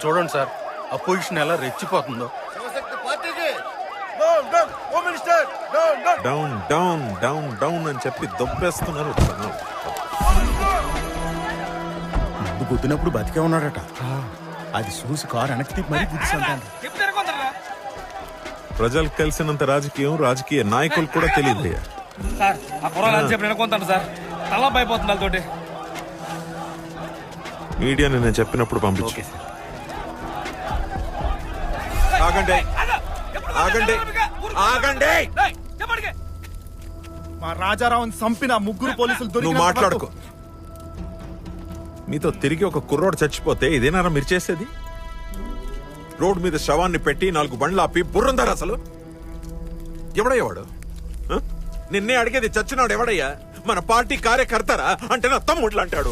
చూడండి sir opposition ఎలా రెచ్చిపోతుందో. Down down down down అని చెప్పి దొబ్బేస్తున్నారు. ముందు గుద్దినప్పుడు బతికే ఉన్నాడట. అది చూసి కారు వెనక్కి తిప్పి మరీ గుద్దిసంటాను. ప్రజలకు తెలిసినంత రాజకీయం రాజకీయ నాయకులు కూడా తెలియదు. సార్ ఆ కుర్రాలు అని చెప్పి నెనుకుంటాను సార్. తల భయపోతుంది వాళ్ళతోటి. మీడియాని నేను చెప్పినప్పుడు పంపించు. ఆగండి ఆగండి ఆగండి. మా రాజారావుని చంపిన ముగ్గురు పోలీసులు నువ్వు మాట్లాడుకో. మీతో తిరిగి ఒక కుర్రోడు చచ్చిపోతే ఇదేనారా మీరు చేసేది? రోడ్డు మీద శవాన్ని పెట్టి 4 బండ్లు ఆపి బుర్రందారు అసలు. ఎవడయ్యావాడు? నిన్నే అడిగేది, చచ్చినాడు ఎవడయ్యా? మన పార్టీ కార్యకర్తరా అంటే నా తమ్ముళ్ళు అంటాడు.